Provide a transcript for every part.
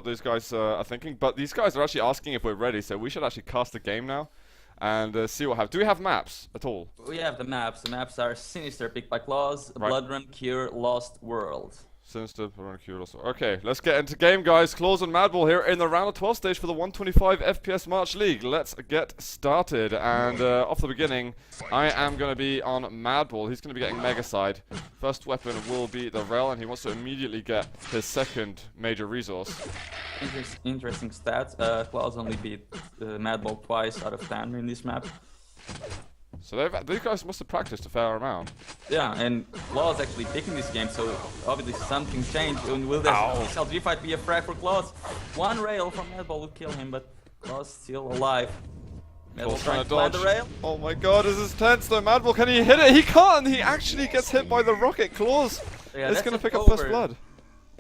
what these guys are thinking, but these guys are actually asking if we're ready, so we should actually cast the game now and see what happens. Do we have maps at all? We have the maps. The maps are Sinister, picked by Clawz, Right. Blood Run, Cure, Lost World. Sinister, okay, let's get into game, guys. Clawz and Madball here in the round of 12 stage for the 125 FPS March League. Let's get started. And off the beginning, I am going to be on Madball. He's going to be getting Mega Side. First weapon will be the Rel, and he wants to immediately get his second major resource. Interesting stats. Clawz only beat Madball twice out of 10 in this map. So these guys must have practiced a fair amount. Yeah, and Clawz actually picking this game, so obviously something changed. And will this SLG fight be a frag for Clawz? One rail from Madball would kill him, but Clawz still alive. Madball trying to dodge. The rail. Oh my god, this is tense though. Madball, can he hit it? He can't! He actually gets hit by the rocket. Clawz is going to pick up first blood.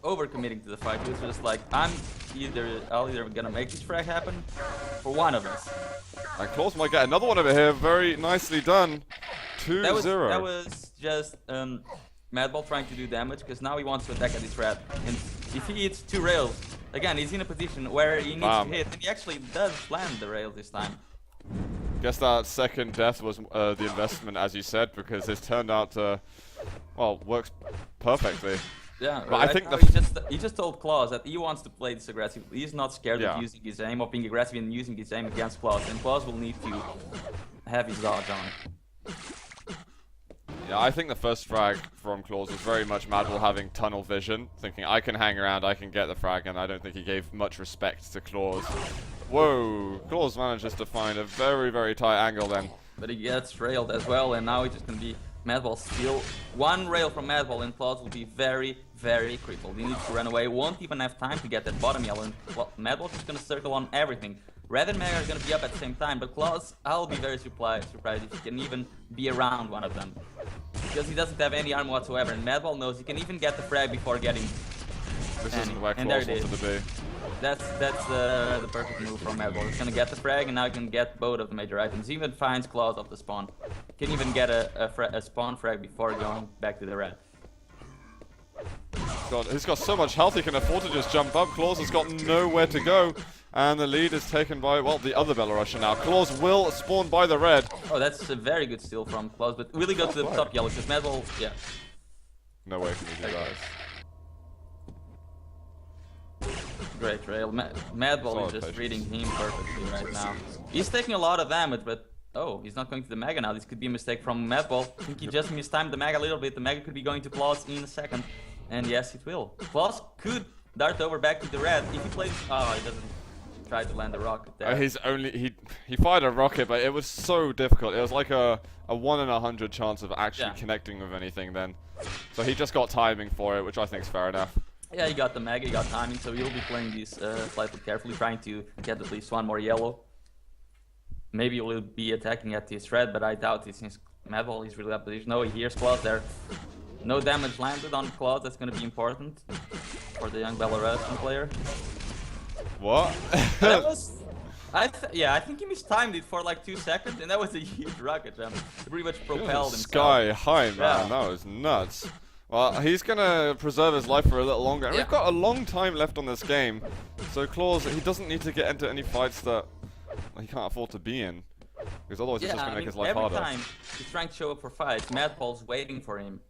Overcommitting to the fight. He was just like, I'll either gonna make this frag happen for one of us. And Clawz might get another one over here. Very nicely done. 2-0. That was just Madball trying to do damage, because now he wants to attack at this red. And if he hits 2 rails, again, he's in a position where he needs to hit, and he actually does land the rail this time. Guess that second death was the investment, as you said, because it's turned out to, well, works perfectly. Yeah, but I think he just told Clawz that he wants to play this aggressive. He's not scared of using his aim, of being aggressive and using his aim against Clawz, and Clawz will need to have his dodge on. Yeah, I think the first frag from Clawz was very much Madball having tunnel vision, thinking I can hang around, I can get the frag, and I don't think he gave much respect to Clawz. Whoa, Clawz manages to find a very, very tight angle then. But he gets railed as well, and now it's just gonna be Madball still. One rail from Madball and Clawz will be very, very crippled. He needs to run away, won't even have time to get that bottom yellow, and well, Madball's just gonna circle on everything. Red and Mega are gonna be up at the same time, but Clawz, I'll be very surprised if he can even be around one of them. Because he doesn't have any armor whatsoever, and Madball knows he can even get the frag before getting... This isn't where Clawz wanted to be. That's the perfect move from Madball. He's gonna get the frag, and now he can get both of the major items. He even finds Clawz off the spawn. He can even get a spawn frag before going back to the red. God, he's got so much health he can afford to just jump up. Clawz has got nowhere to go, and the lead is taken by, well, the other Belarusian now. Clawz will spawn by the red. Oh, that's a very good steal from Clawz, but really go to the top yellow, because Madball, yeah. No way can he do that. Great rail. Madball is just reading him perfectly right now. He's taking a lot of damage, but oh, he's not going to the Mega now. This could be a mistake from Madball. I think he just mistimed the Mega a little bit. The Mega could be going to Clawz in a second. And yes, it will. Clawz could dart over back to the red if he plays... Oh, he doesn't try to land the rocket there. He fired a rocket, but it was so difficult. It was like a 1 in 100 chance of actually connecting with anything then. So he just got timing for it, which I think is fair enough. Yeah, he got the Mega, he got timing, so he'll be playing these slightly carefully, trying to get at least one more yellow. Maybe he'll be attacking at this red, but I doubt it since Madball is really up position. No, he hears Clawz there. No damage landed on Clawz, that's going to be important for the young Belarusian player. What? That was... I think he mistimed it for like 2 seconds, and that was a huge rocket jump. It pretty much propelled himself. Sky high, man, that was nuts. Well, he's gonna preserve his life for a little longer. And we've got a long time left on this game. So Clawz, he doesn't need to get into any fights that he can't afford to be in. Because otherwise it's just gonna make his life harder. Every time he's trying to show up for fights, Madball's waiting for him.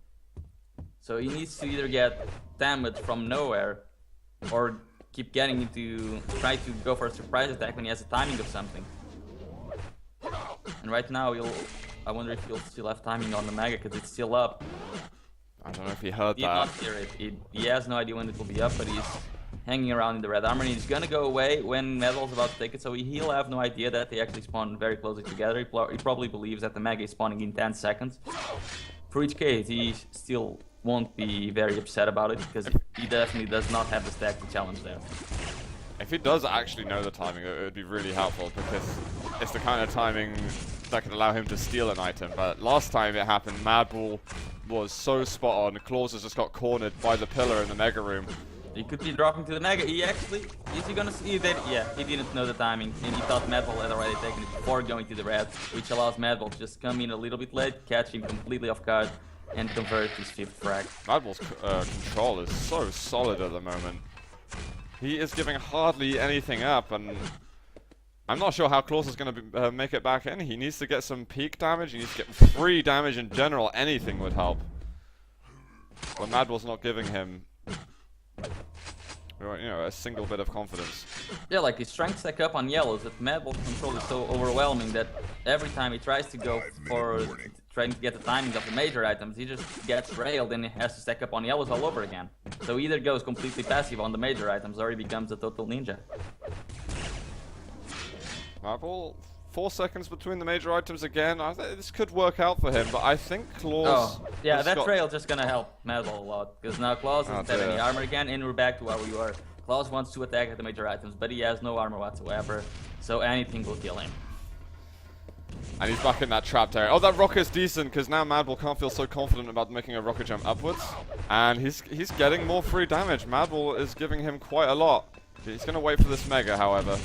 So he needs to either get damage from nowhere, or keep getting into, try to go for a surprise attack when he has a timing of something. And right now, I wonder if he'll still have timing on the Mega, because it's still up. I don't know if he heard that. He did not hear it. He has no idea when it will be up, but he's hanging around in the red armor, and he's gonna go away when Madball's about to take it, so he'll have no idea that they actually spawn very closely together. He probably believes that the Mega is spawning in 10 seconds. For each case, he still won't be very upset about it, because he definitely does not have the stack to challenge there. If he does actually know the timing, it would be really helpful, because it's the kind of timing that could allow him to steal an item. But last time it happened, Madball was so spot on. Clawz has just got cornered by the pillar in the Mega Room. He could be dropping to the Mega. He actually, is he gonna see that? Yeah, he didn't know the timing, and he thought Madball had already taken it before going to the red, which allows Madball to just come in a little bit late, catch him completely off guard, and convert his 5th frag. Madball's control is so solid at the moment. He is giving hardly anything up, and I'm not sure how Clawz is going to make it back in. He needs to get some peak damage. He needs to get free damage in general. Anything would help. But Madball's not giving him, you know, a single bit of confidence. Yeah, like his strength stack up on yellows, that Madball control is so overwhelming that every time he tries to go for trying to get the timing of the major items, he just gets railed and he has to stack up on yellows all over again. So he either goes completely passive on the major items or he becomes a total ninja. Madball, 4 seconds between the major items again. I think this could work out for him, but I think Clawz... Oh, yeah, that trail just gonna help Madball a lot, because now Clawz doesn't have any armor again, and we're back to where we were. Clawz wants to attack at the major items, but he has no armor whatsoever, so anything will kill him. And he's back in that trapped area. Oh, that rocket's decent, because now Madball can't feel so confident about making a rocket jump upwards. And he's getting more free damage. Madball is giving him quite a lot. He's going to wait for this mega, however.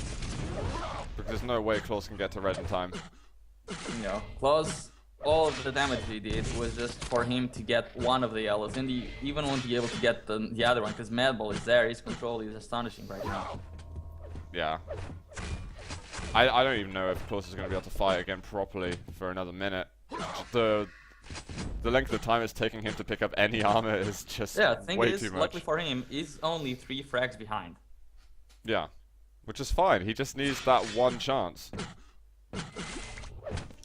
Because there's no way Clawz can get to red in time. No, Clawz, all of the damage he did was just for him to get one of the yellows, and he even won't be able to get the other one, because Madball is there. His control is astonishing right now. Yeah. I don't even know if Clawz is going to be able to fight again properly for another minute. The length of time it's taking him to pick up any armor is just way too much. Luckily for him, he's only 3 frags behind. Yeah, which is fine. He just needs that one chance.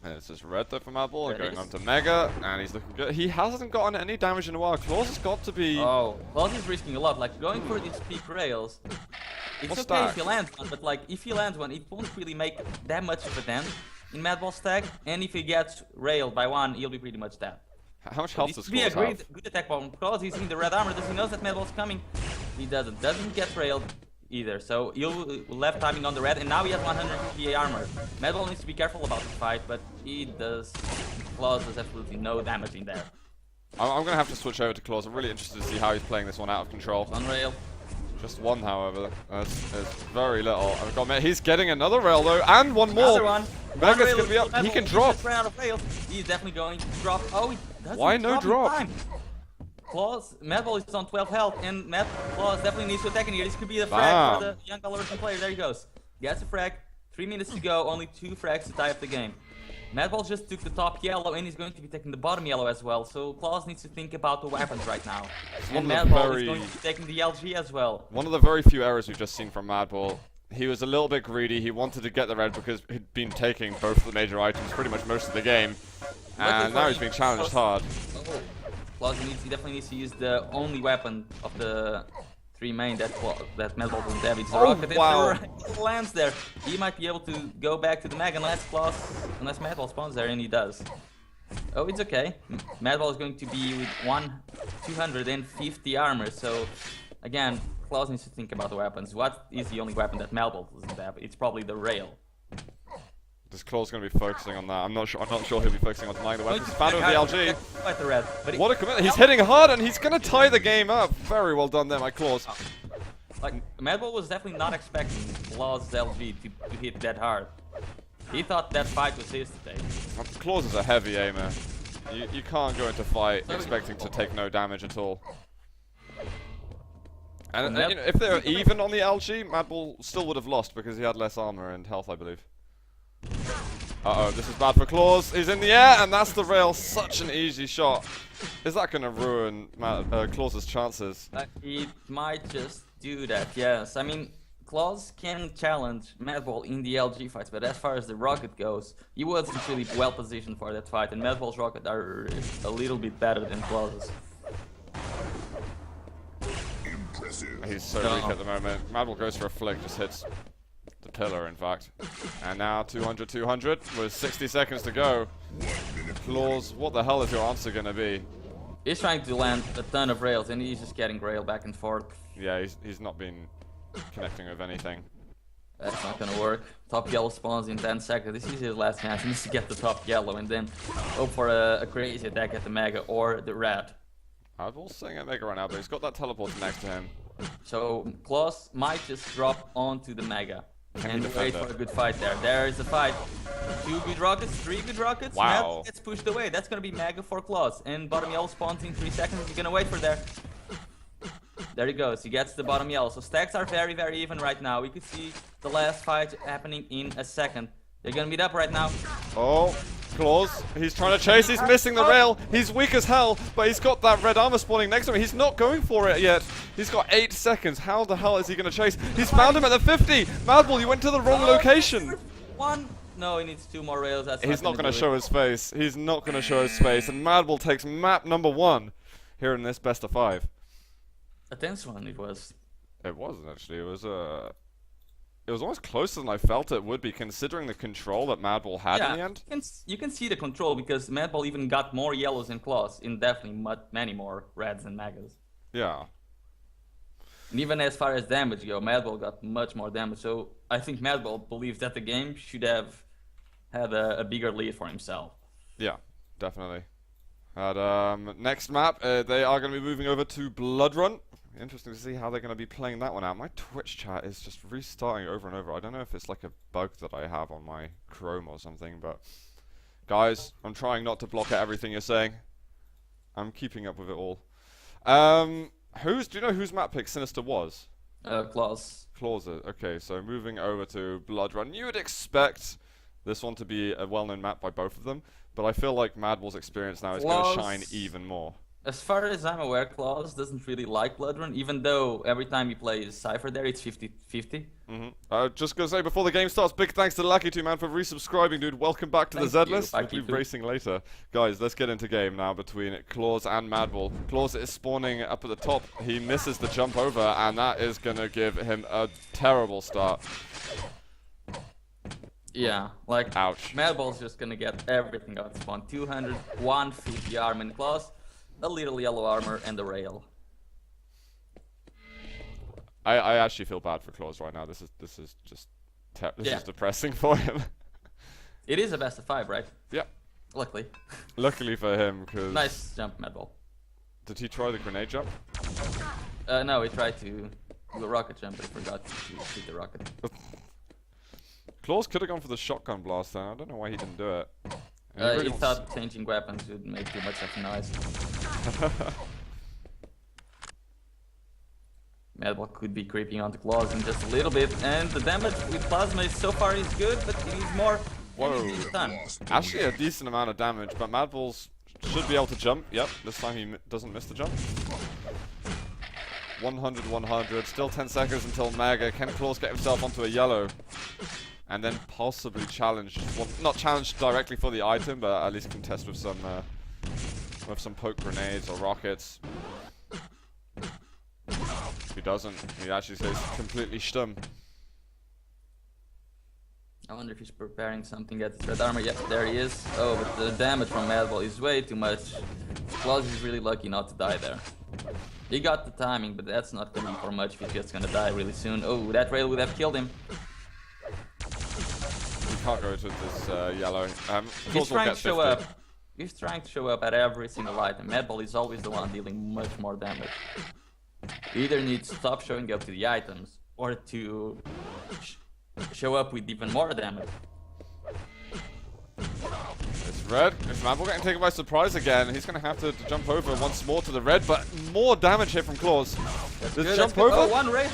And it's just red though for Madball, going on to Mega, and he's looking good. He hasn't gotten any damage in a while. Clawz has got to be... Oh, Clawz is risking a lot. Like, going for these peak rails, it's okay if he lands one, but like, if he lands one, it won't really make that much of a dent in Madball's stack, and if he gets railed by one, he'll be pretty much dead. How much health does Clawz have? Good attack bomb. Clawz, he's in the red armor, does he knows that Madball's coming? He doesn't get railed either, so he'll left timing on the red, and now he has 150 armor. Madball needs to be careful about the fight, but Clawz does absolutely no damage in there. I'm gonna have to switch over to Clawz. I'm really interested to see how he's playing this one out of control. On rail. Just one, however. That's very little. He's getting another rail though, and one more. Another one. Mega's gonna be up. He can drop. He ran out of rails. He's definitely going to drop. Oh, he doesn't. Why no drop? Clawz, Madball is on 12 health, and Clawz definitely needs to attack in here. This could be the frag for the young Belarusian player. There he goes. Gets a frag. 3 minutes to go. Only 2 frags to tie up the game. Madball just took the top yellow, and he's going to be taking the bottom yellow as well. So Clawz needs to think about the weapons right now. And Madball is going to be taking the LG as well. One of the very few errors we've just seen from Madball. He was a little bit greedy. He wanted to get the red because he'd been taking both the major items pretty much most of the game. And now he's being challenged hard. Oh. Clawz he definitely needs to use the only weapon of the 3 main that Madball doesn't have. It's the rocket. Wow. If he lands there, he might be able to go back to the Mega unless Madball spawns there, and he does. Oh, it's okay. Madball is going to be with 250 armor, so again, Clawz needs to think about the weapons. What is the only weapon that Madball doesn't have? It's probably the rail. This Clawz going to be focusing on that. I'm not sure he'll be focusing on denying the weapons. He's found with the LG. The red, what a commitment. He's hitting hard and he's going to tie the game up. Very well done there, my Clawz. Like, Madball was definitely not expecting Clawz's LG to hit that hard. He thought that fight was his to take. Clawz is a heavy aimer. You can't go into fight expecting to take no damage at all. And you know, if they were even on the LG, Madball still would have lost because he had less armor and health, I believe. Uh-oh, this is bad for Clawz. He's in the air, and that's the rail. Such an easy shot. Is that going to ruin Clawz's chances? It might just do that, yes. I mean, Clawz can challenge Madball in the LG fights, but as far as the rocket goes, he wasn't really well positioned for that fight, and Madball's rocket are a little bit better than Clawz's. He's so weak at the moment. Madball goes for a flick, just hits the pillar, in fact. And now 200-200 with 60 seconds to go. Clawz, what the hell is your answer going to be? He's trying to land a ton of rails, and he's just getting rail back and forth. Yeah, he's not been connecting with anything. That's not gonna work. Top yellow spawns in 10 seconds. This is his last chance. He needs to get the top yellow and then hope for a crazy attack at the Mega or the red. Madball's sitting at Mega right now, but he's got that teleporter next to him. So Clawz might just drop onto the Mega and wait for a good fight there. There is a fight. 2 good rockets, 3 good rockets. Wow. Mad gets pushed away. That's gonna be Mega for Clawz. And bottom yellow spawns in 3 seconds. He's gonna wait for there. There he goes. He gets the bottom yellow. So stacks are very, very even right now. We could see the last fight happening in a second. They're gonna meet up right now. Oh, Clawz. He's trying to chase. He's missing the rail. He's weak as hell, but he's got that red armor spawning next to him. He's not going for it yet. He's got 8 seconds. How the hell is he going to chase? He's found him at the 50. Madball, you went to the wrong location. One. No, he needs 2 more rails. That's He's not going to show his face. He's not going to show his face. And Madball takes map number 1 here in this best of 5. A tense one it was. It wasn't actually. It was almost closer than I felt it would be, considering the control that Madball had in the end. You can see the control because Madball even got more yellows than Clawz, in definitely many more reds and megas. Yeah. And even as far as damage go, Madball got much more damage. So I think Madball believes that the game should have had a bigger lead for himself. Yeah, definitely. And next map, they are going to be moving over to Blood Run. Interesting to see how they're going to be playing that one out. My Twitch chat is just restarting over and over. I don't know if it's like a bug that I have on my Chrome or something, but guys, I'm trying not to block out everything you're saying. I'm keeping up with it all. Do you know whose map pick Sinister was? Clawz. Clawz. Okay, so moving over to Blood Run. You would expect this one to be a well-known map by both of them, but I feel like Madball's experience now is going to shine even more. As far as I'm aware, Clawz doesn't really like Blood Run, even though every time he plays Cypher there, it's 50-50. Just gonna say, before the game starts, big thanks to Lucky2, man, for resubscribing, dude. Welcome back to the Z-list. We'll be racing later. Guys, let's get into game now between Clawz and Madball. Clawz is spawning up at the top. He misses the jump over, and that is gonna give him a terrible start. Yeah, like, ouch. Madball's just gonna get everything out of spawn. 200, 150 armor in Clawz. A little yellow armor and the rail. I actually feel bad for Clawz right now. This is just this is depressing for him. It is a best of 5, right? Yep. Luckily. Luckily for him, because nice jump, Madball. Did he try the grenade jump? No, he tried to do a rocket jump, but he forgot to shoot the rocket. Clawz could have gone for the shotgun blast then. I don't know why he didn't do it. He thought changing weapons would make too much of a noise. Madball could be creeping onto Clawz in just a little bit, and the damage with Plasma so far is good, but it needs more. Whoa. Actually a decent amount of damage, but Madball should be able to jump. Yep, this time he doesn't miss the jump. 100, 100, still 10 seconds until Mega. Can Clawz get himself onto a yellow? And then possibly challenge, well, not challenge directly for the item, but at least contest with some poke grenades or rockets. If he doesn't, he actually stays completely stumm. I wonder if he's preparing something at his red armor. Yep, there he is. Oh, but the damage from Madball is way too much. Clawz is really lucky not to die there. He got the timing, but that's not coming for much if he's just gonna die really soon. Oh, that rail would have killed him. Can't go to this yellow. He's trying to show up. He's trying to show up at every single item. Madball is always the one dealing much more damage. He either needs to stop showing up to the items or to show up with even more damage. It's red. If Madball getting taken by surprise again, he's going to have to jump over once more to the red, but more damage here from Clawz. Does jump over? Oh, one rail.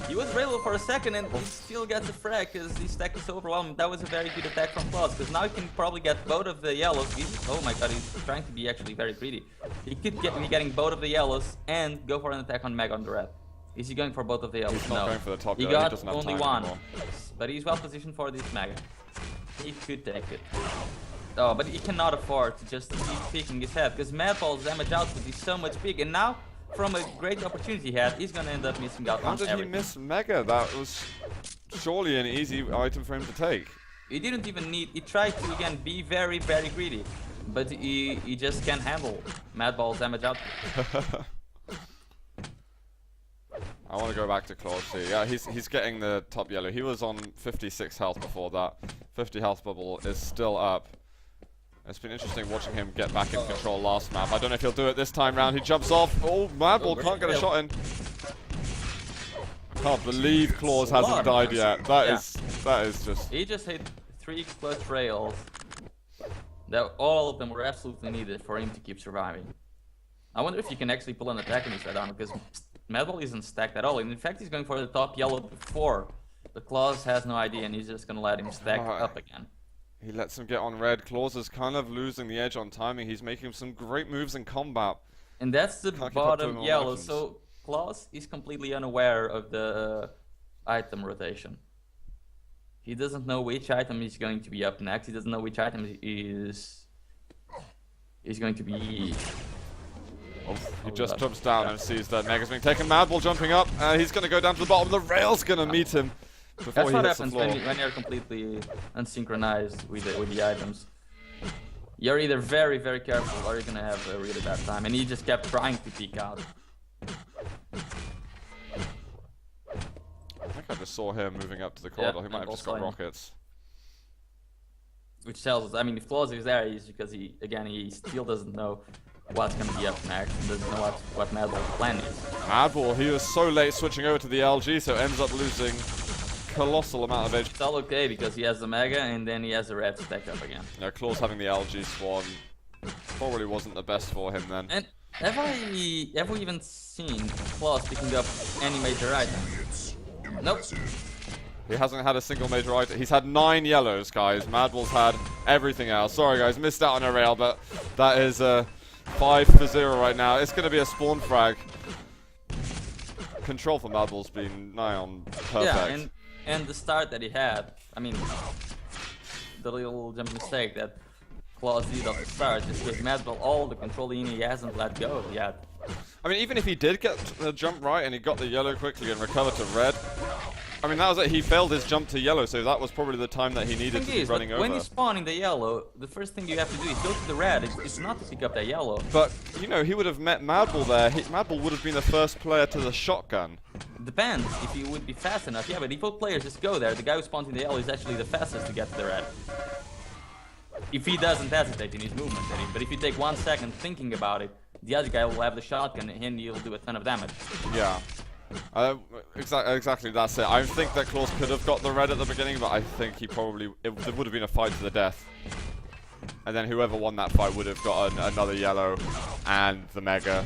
He was railed for a second and he still gets a frag because his stack is so overwhelming. That was a very good attack from Clawz because now he can probably get both of the yellows. Oh my god, he's trying to be actually very greedy. He could be getting both of the yellows and go for an attack on Mega on the red. Is he going for both of the yellows? He's not going for the top he yellow. got only one. But he's well positioned for this Mega. He could take it. Oh, but he cannot afford to just keep picking his head because Madball's damage output is so much big, and now from a great opportunity he had, he's gonna end up missing out on everything. How did he miss Mega? That was surely an easy item for him to take. He didn't even need. He tried to again be very, very greedy, but he just can't handle Madball's damage output. I want to go back to Clawz here. Yeah, he's getting the top yellow. He was on 56 health before that. 50 health bubble is still up. It's been interesting watching him get back in control last map. I don't know if he'll do it this time round. He jumps off. Oh, Madball can't get a shot in. I can't believe Clawz hasn't died yet. That is just... He just hit 3 clutch rails. That all of them were absolutely needed for him to keep surviving. I wonder if you can actually pull an attack on this right arm, because Madball isn't stacked at all. And in fact, he's going for the top yellow before. The Clawz has no idea, and he's just gonna let him stack up again. He lets him get on red. Clawz is kind of losing the edge on timing. He's making some great moves in combat. And that's the bottom yellow, so Clawz is completely unaware of the item rotation. He doesn't know which item is going to be up next. He doesn't know which item is going to be... Oh, he just jumps down and sees that Mega's being taken. Madball jumping up. He's going to go down to the bottom. The rail's going to meet him before That's he what hits happens the floor. when you're completely unsynchronized with the items. You're either very, very careful or you're going to have a really bad time. And he just kept trying to peek out. I think I just saw him moving up to the corridor. Yeah, He might have just got rockets. Which tells us, I mean, if Clawz is there, it's because he still doesn't know what's going to be up next, and doesn't know what Madball's plan is. Madball, he was so late switching over to the LG, so ends up losing colossal amount of edge. It's all okay because he has the Mega, and then he has the red stack up again. Yeah, Clawz having the LG spawn probably wasn't the best for him then. And have we even seen Clawz picking up any major item? Nope. He hasn't had a single major item. He's had 9 yellows, guys. Madball's had everything else. Sorry, guys, missed out on a rail, but that is 5-0 right now. It's going to be a spawn frag. Control for Madball's been nigh on perfect. Yeah, and the start that he had, I mean, the little jump mistake that Clawz did at the start just gave Madball all the control he hasn't let go yet. I mean, even if he did get the jump right and he got the yellow quickly and recovered to red, I mean, that was it. He failed his jump to yellow, so that was probably the time that he needed to be running over. When you spawn in the yellow, the first thing you have to do is go to the red. It's not to pick up that yellow. But, you know, he would have met Madball there. Madball would have been the first player to the shotgun. Depends if he would be fast enough. Yeah, but if both players just go there, the guy who spawns in the yellow is actually the fastest to get to the red. If he doesn't hesitate in his movement, but if you take 1 second thinking about it, the other guy will have the shotgun and he'll do a ton of damage. Yeah. Exactly, that's it. I think that Clawz could have got the red at the beginning, but I think he probably... It would have been a fight to the death. And then whoever won that fight would have got another yellow and the Mega,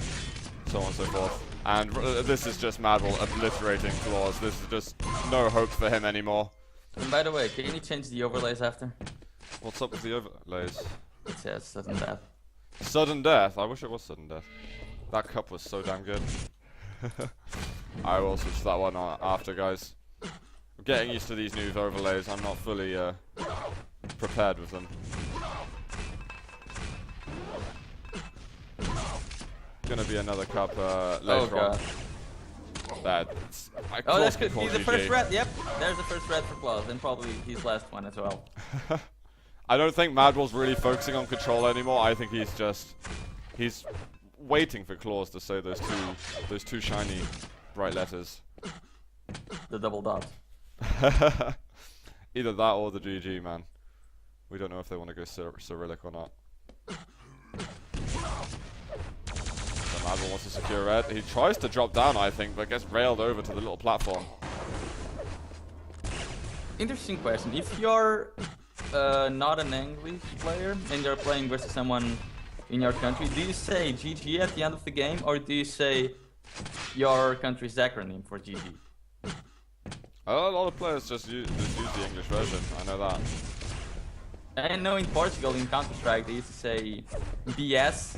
so on and so forth. And this is just Madball obliterating Clawz. This is just no hope for him anymore. And by the way, can you change the overlays after? What's up with the overlays? It says sudden death. Sudden death? I wish it was sudden death. That cup was so damn good. I will switch that one on after, guys. I'm getting used to these new overlays. I'm not fully prepared with them. Gonna be another cup later on. That's that could be the first red. Yep, there's the first red for Clawz, and probably his last one as well. I don't think Madball's really focusing on control anymore. I think he's waiting for Clawz to say those two shiny bright letters. The double dot. Either that or the GG, man. We don't know if they want to go Cyrillic or not. So Madball wants to secure red. He tries to drop down, I think, but gets railed over to the little platform. Interesting question. If you're not an English player and you're playing versus someone in your country, do you say GG at the end of the game, or do you say your country's acronym for GG? A lot of players just use the English version, I know that. I know in Portugal, in Counter-Strike, they used to say BS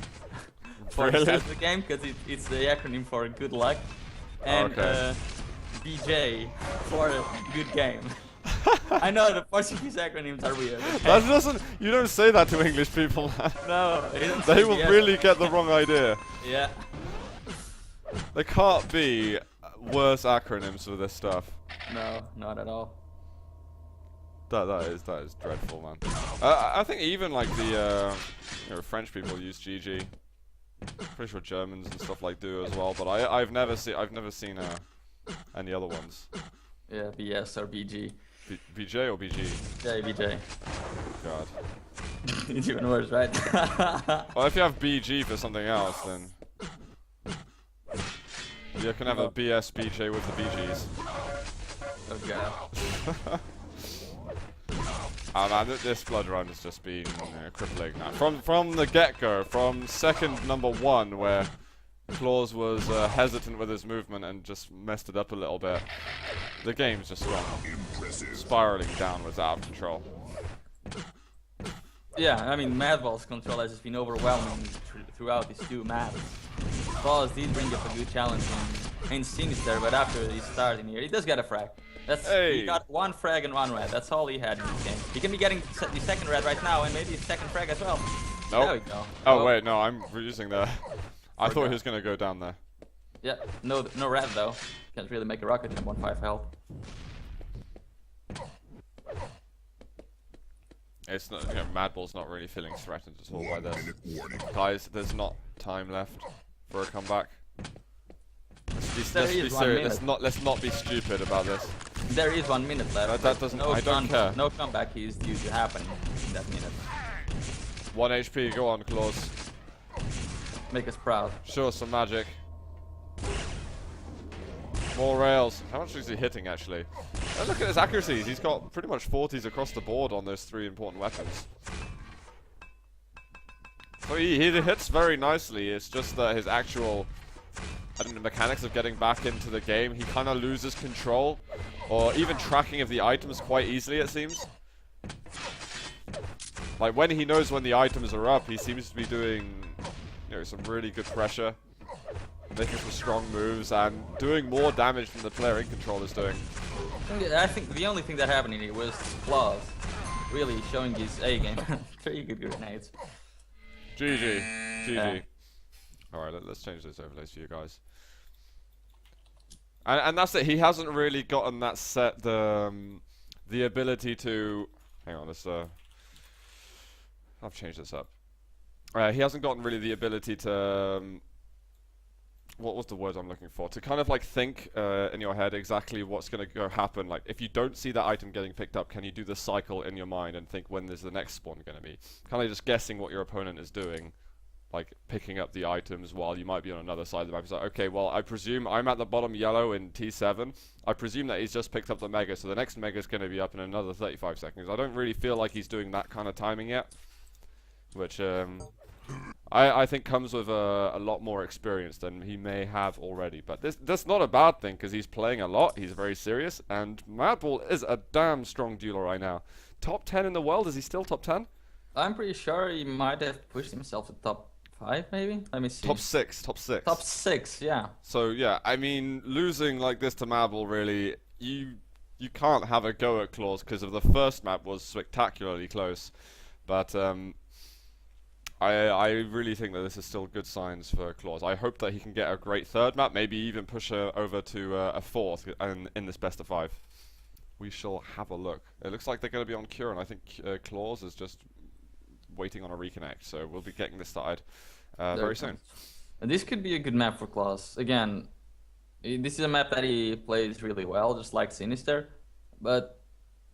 for Really? the start of the game, because it's the acronym for good luck, and BJ for good game. I know the Portuguese acronyms are weird. Okay? You don't say that to English people, man. No, They will really get the wrong idea. Yeah. There can't be worse acronyms for this stuff. No, not at all. That is dreadful, man. I think even like the French people use GG. Pretty sure Germans and stuff like do as well, but I've never seen any other ones. Yeah, BS or BG. BJ or BG? Yeah, BJ. God. It's even worse, right? Well, if you have BG for something else, then you can have a BS BJ with the BGs. Oh god. Oh man, this blood run has just been crippling now. From the get-go, from second number 1, where Clawz was hesitant with his movement and just messed it up a little bit. The game's just gone spiraling downwards out of control. Yeah, I mean, Madball's control has just been overwhelming throughout these 2 maps. Clawz did bring up a good challenge in Sinister, but after he started here, he does get a frag. He got 1 frag and 1 red. That's all he had in this game. He can be getting the 2nd red right now, and maybe a 2nd frag as well. Nope. There we go. Oh wait, no, I'm reusing there. I thought he was gonna go down there. Yeah, no red though. Can't really make a rocket in 1-5 health. It's not, Madball's not really feeling threatened at all by this. Guys, there's not time left for a comeback. Let's be serious. Let's not be stupid about this. There is 1 minute left. That doesn't. I don't care. No comeback is due to happen in that minute. 1 HP. Go on, Clawz. Make us proud. Show us some magic. More rails. How much is he hitting actually? Oh, look at his accuracies. He's got pretty much 40s across the board on those 3 important weapons. So he hits very nicely. It's just that his actual, I don't know, mechanics of getting back into the game, he kind of loses control, or even tracking of the items quite easily, it seems. Like when he knows when the items are up, he seems to be doing, some really good pressure, making some strong moves, and doing more damage than the player in control is doing. I think the only thing that happened here was Clawz really showing his A game. 3 good grenades. GG. GG. Alright, let's change those overlays for you guys. And that's it. He hasn't really gotten that set, the ability to... Hang on, let's... I've changed this up. He hasn't gotten really the ability to... what was the word I'm looking for? To kind of like think in your head exactly what's going to go happen. Like if you don't see that item getting picked up, can you do the cycle in your mind and think when is the next spawn going to be? Kind of just guessing what your opponent is doing, like picking up the items while you might be on another side of the map. It's like, okay, well I presume I'm at the bottom yellow in T7. I presume that he's just picked up the mega, so the next mega is going to be up in another 35 seconds. I don't really feel like he's doing that kind of timing yet, which I think comes with a lot more experience than he may have already. But that's not a bad thing, because he's playing a lot, he's very serious, and Madball is a damn strong dueler right now. Top 10 in the world, is he still top 10? I'm pretty sure he might have pushed himself to top 5 maybe? Let me see. Top 6. Top 6, yeah. So yeah, I mean, losing like this to Madball, really, you can't have a go at Clawz, because of the first map was spectacularly close. But I really think that this is still good signs for Clawz. I hope that he can get a great 3rd map, maybe even push over to a 4th in this best of 5. We shall have a look. It looks like they're going to be on Cure, and I think Clawz is just waiting on a reconnect, so we'll be getting this started very soon. And this could be a good map for Clawz. Again, this is a map that he plays really well, just like Sinister, but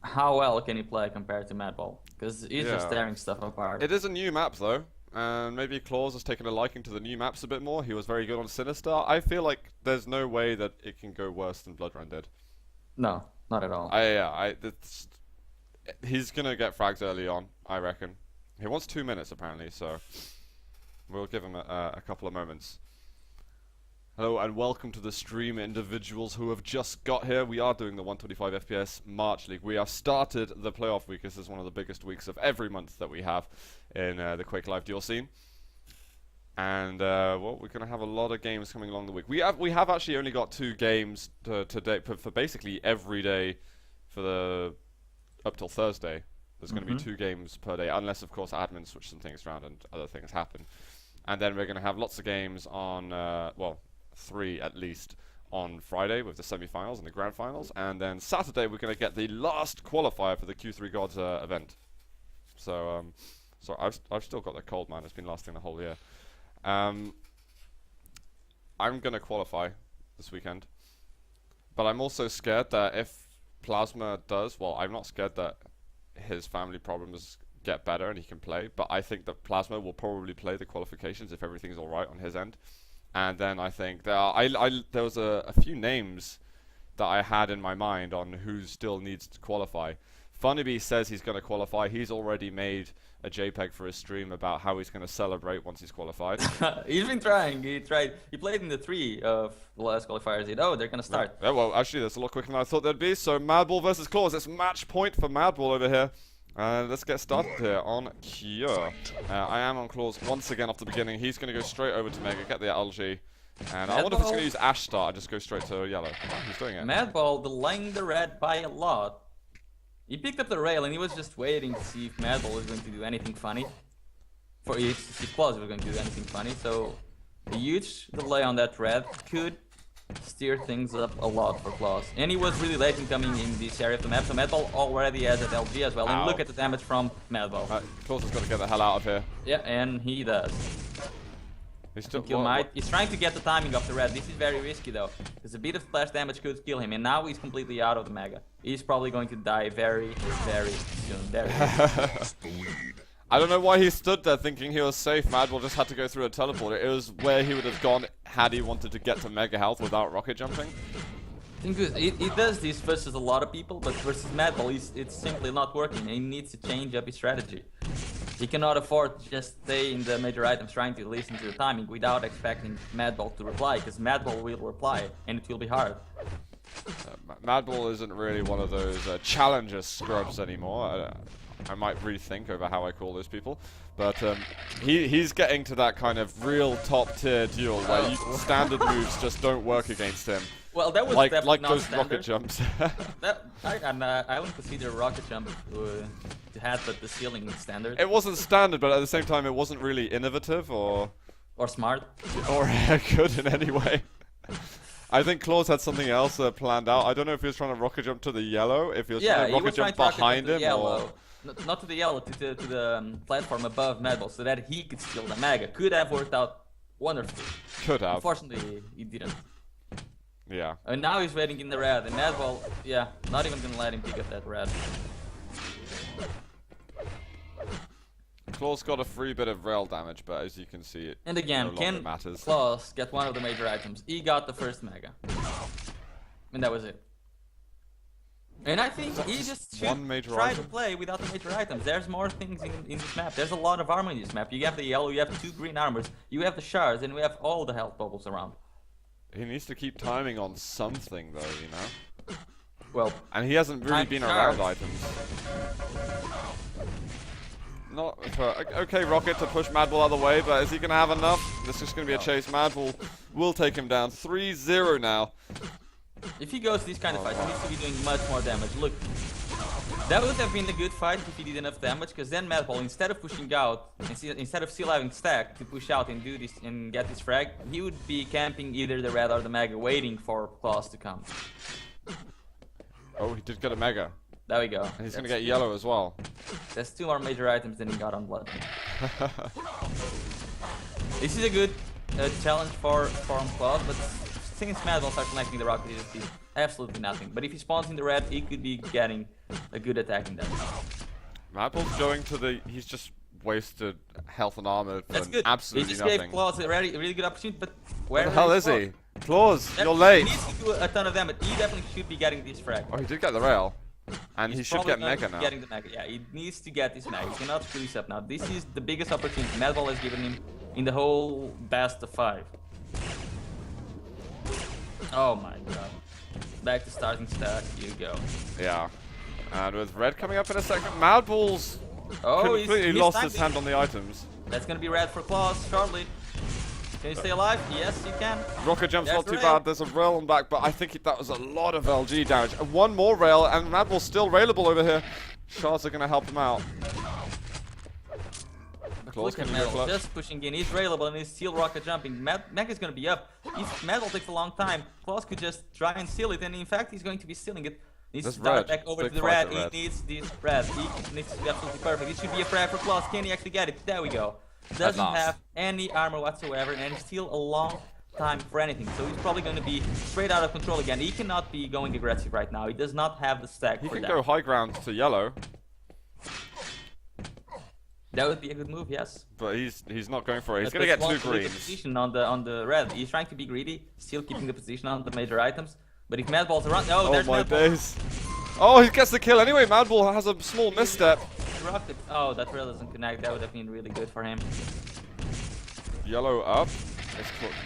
how well can he play compared to Madball? Because he's just tearing stuff apart. It is a new map though, and maybe Clawz has taken a liking to the new maps a bit more. He was very good on Sinister. I feel like there's no way that it can go worse than Bloodrun did. No, not at all. He's gonna get frags early on, I reckon. He wants 2 minutes apparently, so we'll give him a couple of moments. Hello and welcome to the stream, individuals who have just got here. We are doing the 125 FPS March League. We have started the playoff week. This is one of the biggest weeks of every month that we have in the Quake Live duel scene. And well, we're going to have a lot of games coming along the week. We have actually only got 2 games today for basically every day for up till Thursday. There's going to be 2 games per day, unless of course admins switch some things around and other things happen. And then we're going to have lots of games on well, 3 at least on Friday with the semi-finals and the grand finals, and then Saturday we're going to get the last qualifier for the Q3 Gods event. So so I've still got the cold, man. It's been lasting the whole year. I'm going to qualify this weekend, but I'm also scared that if Plasma does, well, I'm not scared that his family problems get better and he can play, but I think that Plasma will probably play the qualifications if everything's alright on his end. And then I think there was a few names that I had in my mind on who still needs to qualify. Funnybee says he's going to qualify. He's already made a JPEG for his stream about how he's going to celebrate once he's qualified. He's been trying. He tried. He played in the 3 of the last qualifiers. Oh, they're going to start. Yeah, well, actually, that's a lot quicker than I thought they'd be. So Madball versus Clawz. It's match point for Madball over here. Let's get started here on Cure. I am on Clawz once again off the beginning. He's going to go straight over to Mega, get the LG. And I wonder if he's going to use Ash Start and just go straight to yellow. Oh, he's doing it. Madball delaying the red by a lot. He picked up the rail and he was just waiting to see if Madball was going to do anything funny. For if Clawz was going to do anything funny. So a huge delay on that red could steer things up a lot for Clawz. And he was really late in coming in this area of the map, so Madball already has that LG as well. Ow. And look at the damage from Madball. Clawz has got to get the hell out of here. Yeah, and he does. He's still He's trying to get the timing of the red. This is very risky though, because a bit of splash damage could kill him, and now he's completely out of the Mega. He's probably going to die very, very soon. I don't know why he stood there thinking he was safe. Madball just had to go through a teleporter. It was where he would have gone had he wanted to get to Mega Health without rocket jumping. He does this versus a lot of people, but versus Madball, it's simply not working. He needs to change up his strategy. He cannot afford to just stay in the major items trying to listen to the timing without expecting Madball to reply, because Madball will reply, and it will be hard. Madball isn't really one of those challenger scrubs anymore. I might rethink over how I call those people, but he's getting to that kind of real top tier duel where standard moves just don't work against him. Well, that was like not those standard. rocket jumps. I wouldn't consider rocket jump to have but the ceiling standard. It wasn't standard, but at the same time, it wasn't really innovative or smart or good in any way. I think Clawz had something else planned out. I don't know if he was trying to rocket jump to the yellow, if he was trying to rocket jump behind him, or... Not to the yellow, to the platform above Madball, so that he could steal the Mega. Could have worked out wonderfully. Could have. Unfortunately, he didn't. Yeah. And now he's waiting in the red, and Madball, yeah, not even gonna let him pick up that red. Clawz got a free bit of rail damage, but as you can see, it and again, no can Clawz get one of the major items? He got the first Mega. And that was it. And I think he just should try to play without the major items. There's more things in this map. There's a lot of armor in this map. You have the yellow, you have 2 green armors, you have the shards, and we have all the health bubbles around. He needs to keep timing on something, though, you know? Well, and he hasn't really been around items. Not for, okay, Rocket to push Madball out of the way, but is he going to have enough? This is just going to be a chase. Madball will take him down. 3-0 now. If he goes this kind of fight, he needs to be doing much more damage. Look, that would have been a good fight if he did enough damage, because then Madball, instead of pushing out, instead of still having stack to push out and do this and get this frag, he would be camping either the red or the Mega, waiting for Clawz to come. Oh, he did get a Mega. There we go. And he's going to get yellow as well. There's 2 more major items than he got on Blood. This is a good challenge for Clawz, but since Madball starts connecting the rocket, he just sees absolutely nothing. But if he spawns in the red, he could be getting a good attack in that. Madball's going to the... He's just wasted health and armor for absolutely nothing. He just gave Clawz a really good opportunity, but where the hell is he? Clawz, you're late. He needs to do a ton of damage. He definitely should be getting this frag. Oh, he did get the rail. And he should get Mega now. Getting the Mega. Yeah, he needs to get this Mega. He cannot screw this up now. This is the biggest opportunity Madball has given him in the whole best of 5. Oh my god. Back to starting stack, you go. Yeah. And with red coming up in a second, Madball's completely lost his hand on the items. That's gonna be red for Clawz shortly. Can you stay alive? Yes, you can. Rocket jump's not too bad. There's a rail on back, but I think that was a lot of LG damage. And 1 more rail, and Madball's still railable over here. Shards are gonna help him out. Look at Madball just pushing in. He's railable and he's still rocket jumping. Mega's gonna be up. If Madball takes a long time, Clawz could just try and steal it, and in fact he's going to be stealing it. He needs to start back over to the red. He needs this red. He needs to be absolutely perfect. It should be a frag for Clawz. Can he actually get it? There we go. Doesn't have any armor whatsoever, and still a long time for anything. So he's probably going to be straight out of control again. He cannot be going aggressive right now. He does not have the stack for that. He can go high ground to yellow. That would be a good move, yes. But he's not going for it. He's going to get 2 greens. Position on the red. He's trying to be greedy, still keeping the position on the major items. But if Madball's around, oh, there's my Madball. days. Oh, he gets the kill anyway. Madball has a small misstep. Rocket. Oh, that rail doesn't connect. That would have been really good for him. Yellow up.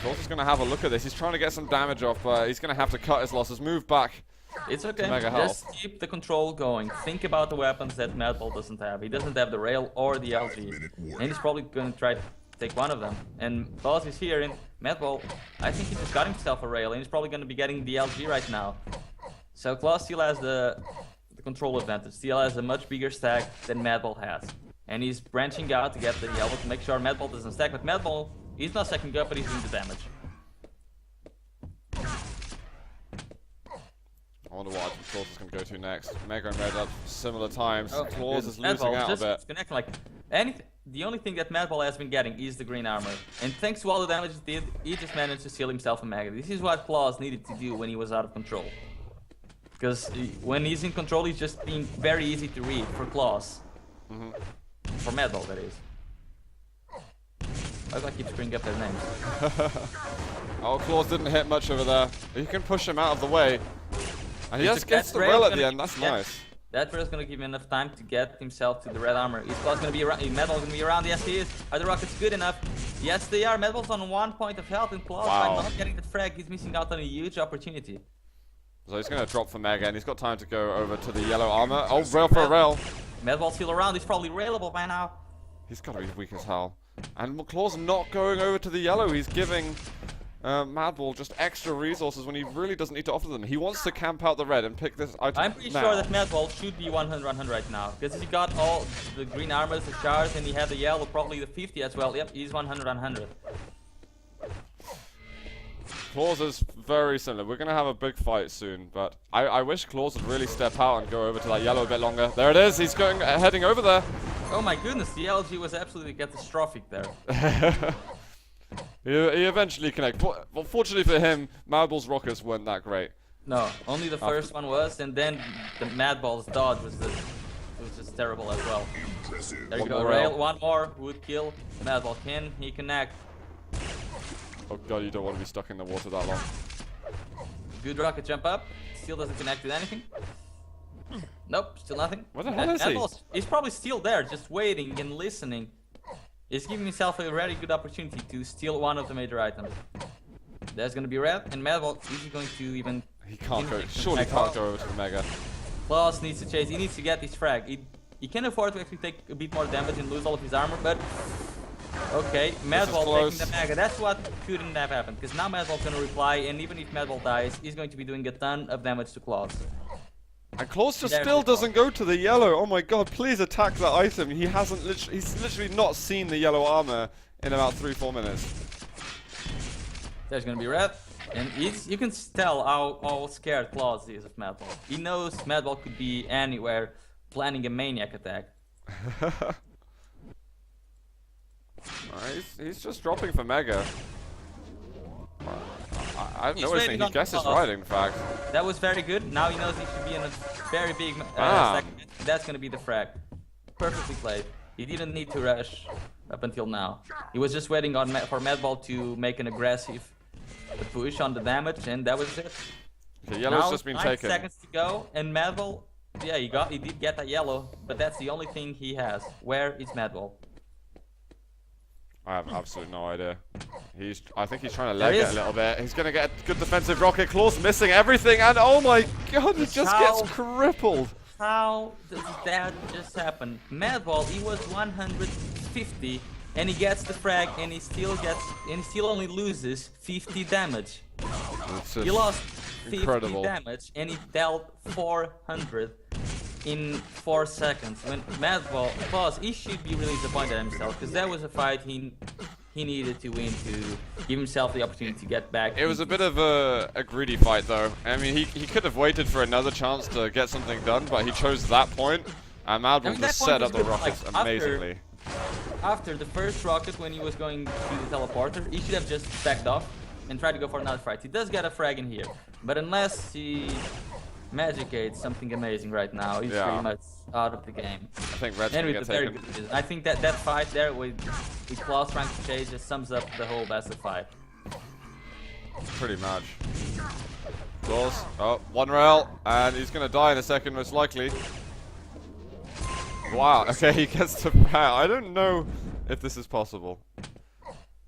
Clawz is going to have a look at this. He's trying to get some damage off, but he's going to have to cut his losses. Move back. It's okay. Mega Just health. keep the control going. Think about the weapons that Madball doesn't have. He doesn't have the rail or the LG. And he's probably going to try to take one of them. And Clawz is here, and Madball, I think he just got himself a rail, and he's probably going to be getting the LG right now. So Clawz still has the control advantage. Still has a much bigger stack than Madball has. And he's branching out to get the yellow to make sure Madball doesn't stack. But Madball, he's not stacking up, but he's doing the damage. I wonder what item Clawz is going to go to next. Mega and Red up similar times. Oh, Clawz is losing Madball out a bit. just connecting like anything. The only thing that Madball has been getting is the green armor. And thanks to all the damage he did, he just managed to seal himself a Mega. This is what Clawz needed to do when he was out of control. Because when he's in control, he's just being very easy to read for Clawz. For Madball, that is. Why do I keep bringing up their names? Oh, Clawz didn't hit much over there. You can push him out of the way. And he It's just gets that the rail rail at gonna the end. be- That's yeah. nice. That rail is going to give him enough time to get himself to the red armor. Is Clawz going to be around? Madball's going to be around? Yes, he is. Are the rockets good enough? Yes, they are. Madball's on 1 point of health, and Clawz, Wow. by not getting the frag, he's missing out on a huge opportunity. So he's going to drop for Mega, and he's got time to go over to the yellow armor. Oh, rail for a rail. Madball's still around. He's probably railable by now. He's got to be weak as hell. And Clawz not going over to the yellow. He's giving Madball just extra resources when he really doesn't need to offer them. He wants to camp out the red and pick this item I'm pretty now. sure that Madball should be 100-100 right now. Because he got all the green armors, the shards, and he had the yellow, probably the 50 as well. Yep, he's 100-100. Clawz is very similar. We're going to have a big fight soon, but I wish Clawz would really step out and go over to that yellow a bit longer. There it is. He's going heading over there. Oh my goodness, the LG was absolutely catastrophic there. He eventually connects. Well, fortunately for him, Madball's rockets weren't that great. No, only the first one was, and then the Madball's dodge was just terrible as well. There you One go, more rail. rail. One more would kill Madball. Can he connect? Oh god, you don't want to be stuck in the water that long. Good rocket jump up. Still doesn't connect with anything. Nope, still nothing. Where the hell is he? He's probably still there, just waiting and listening. He's giving himself a very good opportunity to steal one of the major items. There's gonna be red, and Madball is he going to even... He can't go. even Surely connect? can't go over to the Mega. Clawz needs to chase, he needs to get his frag. He can afford to actually take a bit more damage and lose all of his armor, but... Okay, Madball close. taking the Mega. That's what couldn't have happened, because now Madball's gonna reply, and even if Madball dies, he's going to be doing a ton of damage to Clawz. And Clawz just There still we go. doesn't go to the yellow. Oh my god, please attack that item. He hasn't he's literally not seen the yellow armor in about 3-4 minutes. There's gonna be red, and you can tell how scared Clawz is of Madball. He knows Madball could be anywhere planning a maniac attack. He's just dropping for Mega. I have He's no waiting idea. He on guesses Clawz. right, in fact. That was very good. Now he knows he should be in a very big Ah. stack. That's gonna be the frag. Perfectly played. He didn't need to rush up until now. He was just waiting on for Madball to make an aggressive push on the damage, and that was it. Okay, yellow's Now, just been 9 taken. seconds to go, and Madball, yeah, he did get that yellow, but that's the only thing he has. Where is Madball? I have absolutely no idea. I think he's trying to There leg it a is. little bit. He's gonna get a good defensive rocket. Clawz missing everything, and oh my god, he just How? gets crippled. How does that just happen? Madball, he was 150, and he gets the frag, and he still only loses 50 damage. It's He just lost 50 incredible. damage, and he dealt 400 in 4 seconds. When Madball, Clawz, he should be really disappointed at himself, because that was a fight he needed to win to give himself the opportunity to get back. It was a bit of a greedy fight, though. I mean, he could have waited for another chance to get something done, but he chose that point, and Madball I mean, just that point set up was the good, like, rockets amazingly. After the first rocket, when he was going to the teleporter, he should have just backed off and tried to go for another fight. He does get a frag in here, but unless he magicates something amazing right now, he's Yeah. pretty much out of the game. I think Red's And gonna with get a very taken. good decision. I think that fight there with Clawz trying to chase just sums up the whole best of 5. Pretty much. Clawz. Oh, one rail, and he's gonna die in a second, most likely. Wow, okay, he gets to power. I don't know if this is possible.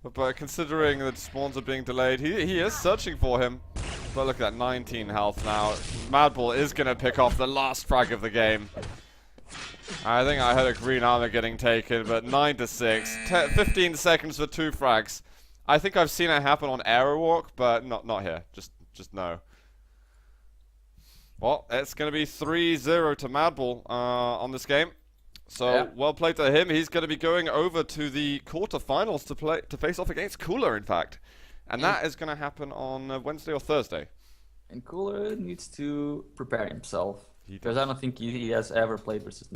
But considering that spawns are being delayed, he is searching for him. But look at that, 19 health now. Madball is gonna pick off the last frag of the game. I think I heard a green armor getting taken, but 9 to 6. 15 seconds for 2 frags. I think I've seen it happen on Aerowalk, but not here. Just no. Well, it's going to be 3-0 to Madball on this game. So, yeah. Well played to him. He's going to be going over to the quarterfinals to face off against Cooler, in fact. And that is going to happen on Wednesday or Thursday. And Cooler needs to prepare himself. Because I don't think he has ever played versus